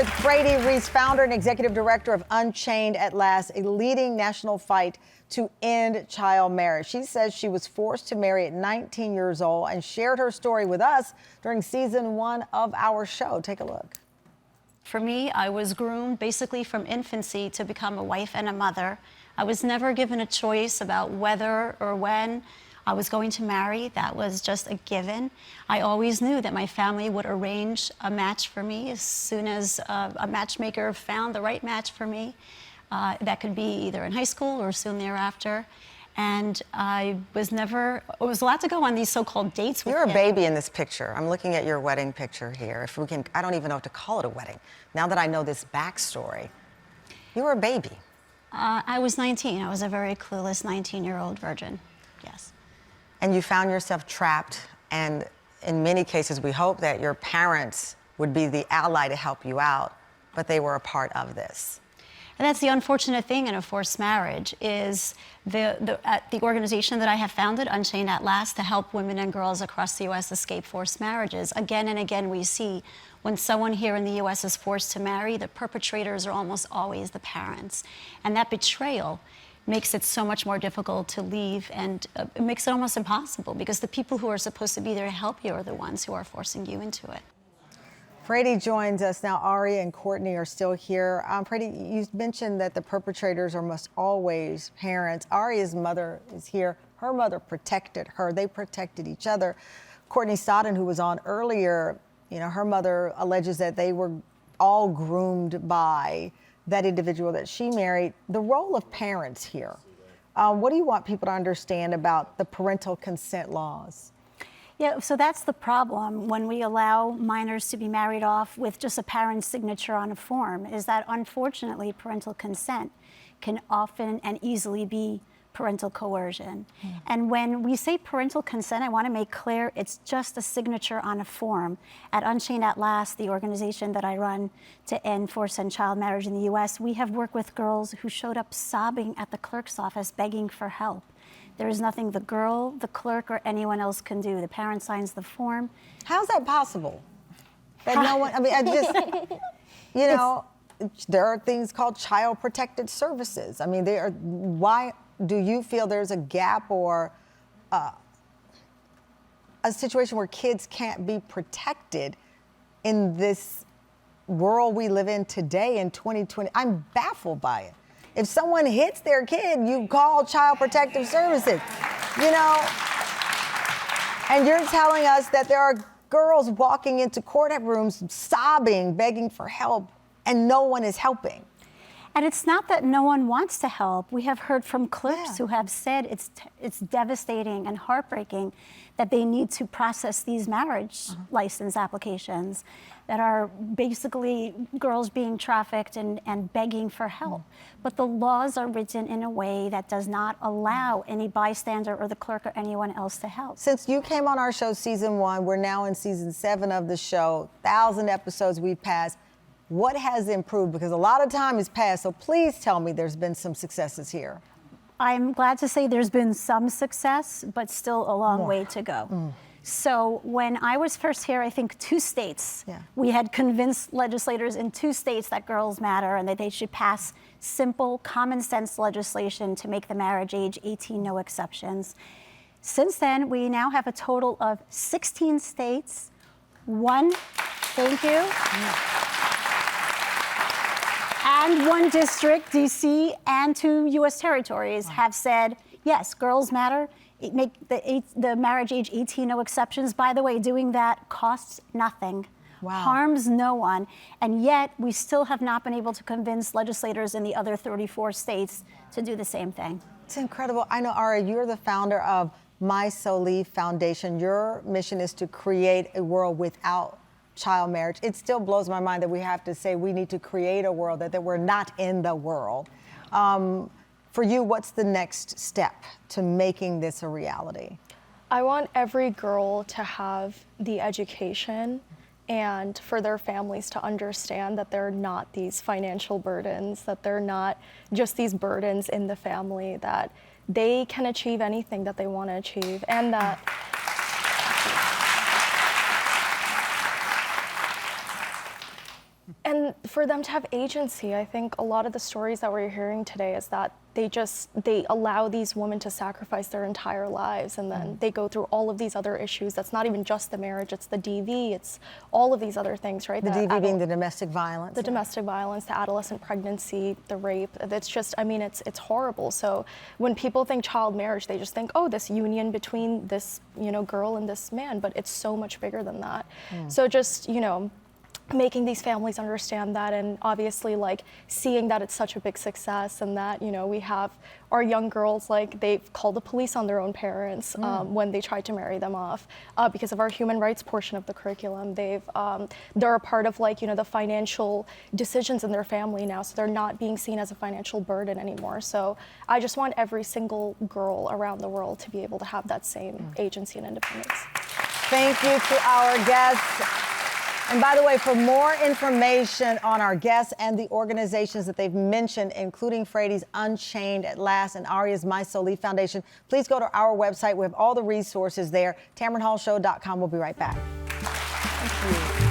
with Fraidy, Reiss, founder and executive director of Unchained at Last, a leading national fight to end child marriage. She says she was forced to marry at 19 years old and shared her story with us during season 1 of our show. Take a look. For me, I was groomed basically from infancy to become a wife and a mother. I was never given a choice about whether or when I was going to marry. That was just a given. I always knew that my family would arrange a match for me as soon as a matchmaker found the right match for me. That could be either in high school or soon thereafter. And I was allowed to go on these so-called dates with him. You're a baby in this picture. I'm looking at your wedding picture here. If we can, I don't even know what to call it a wedding. Now that I know this backstory, you were a baby. I was 19. I was a very clueless 19-year-old virgin, yes. And you found yourself trapped, and in many cases, we hope that your parents would be the ally to help you out, but they were a part of this. And that's the unfortunate thing in a forced marriage is the organization that I have founded, Unchained at Last, to help women and girls across the U.S. escape forced marriages. Again and again, we see when someone here in the U.S. is forced to marry, the perpetrators are almost always the parents. And that betrayal makes it so much more difficult to leave, and it makes it almost impossible because the people who are supposed to be there to help you are the ones who are forcing you into it. Fraidy joins us now. Ari and Courtney are still here. Fraidy, you mentioned that the perpetrators are almost always parents. Ari's mother is here. Her mother protected her. They protected each other. Courtney Stodden, who was on earlier, you know, her mother alleges that they were all groomed by that individual that she married. The role of parents here. What do you want people to understand about the parental consent laws? Yeah, so that's the problem when we allow minors to be married off with just a parent's signature on a form, is that unfortunately parental consent can often and easily be parental coercion. And when we say parental consent, I want to make clear it's just a signature on a form. At Unchained at Last, the organization that I run to end forced and child marriage in the U.S., we have worked with girls who showed up sobbing at the clerk's office begging for help. There is nothing the girl, the clerk, or anyone else can do. The parent signs the form. How's that possible? That no one, I mean, I just, you know, there are things called child protected services. I mean, why do you feel there's a gap or a situation where kids can't be protected in this world we live in today in 2020? I'm baffled by it. If someone hits their kid, you call Child Protective Services, you know? And you're telling us that there are girls walking into courtrooms sobbing, begging for help, and no one is helping. And it's not that no one wants to help. We have heard from clerks who have said it's devastating and heartbreaking that they need to process these marriage license applications that are basically girls being trafficked and begging for help. But the laws are written in a way that does not allow any bystander or the clerk or anyone else to help. Since you came on our show season 1, we're now in season 7 of the show, 1,000 episodes we've passed. What has improved? Because a lot of time has passed, so please tell me there's been some successes here. I'm glad to say there's been some success, but still a long way to go. So when I was first here, I think 2 states, we had convinced legislators in 2 states that girls matter and that they should pass simple, common sense legislation to make the marriage age 18, no exceptions. Since then, we now have a total of 16 states, and 1 district, DC, and 2 U.S. territories have said, yes, girls matter. Make the marriage age 18, no exceptions. By the way, doing that costs nothing, harms no one, and yet we still have not been able to convince legislators in the other 34 states to do the same thing. It's incredible. I know, Ari, you're the founder of My Soleil Foundation. Your mission is to create a world without child marriage. It still blows my mind that we have to say we need to create a world, that we're not in the world. For you, what's the next step to making this a reality? I want every girl to have the education and for their families to understand that they're not these financial burdens, that they're not just these burdens in the family, that they can achieve anything that they want to achieve, and that And for them to have agency, I think a lot of the stories that we're hearing today is that they allow these women to sacrifice their entire lives, and then they go through all of these other issues. That's not even just the marriage, it's the DV, it's all of these other things, right? The DV being the domestic violence. The domestic violence, the adolescent pregnancy, the rape. It's just, I mean, it's horrible. So when people think child marriage, they just think, oh, this union between this, girl and this man, but it's so much bigger than that. So just, making these families understand that, and obviously like seeing that it's such a big success, and that we have our young girls, like they've called the police on their own parents when they tried to marry them off because of our human rights portion of the curriculum. They're a part of like the financial decisions in their family now, so they're not being seen as a financial burden anymore. So I just want every single girl around the world to be able to have that same agency and independence. Thank you to our guests. And by the way, for more information on our guests and the organizations that they've mentioned, including Fraidy's Unchained at Last and Aria's My Soul Foundation, please go to our website. We have all the resources there, TamronHallShow.com. We'll be right back. Thank you.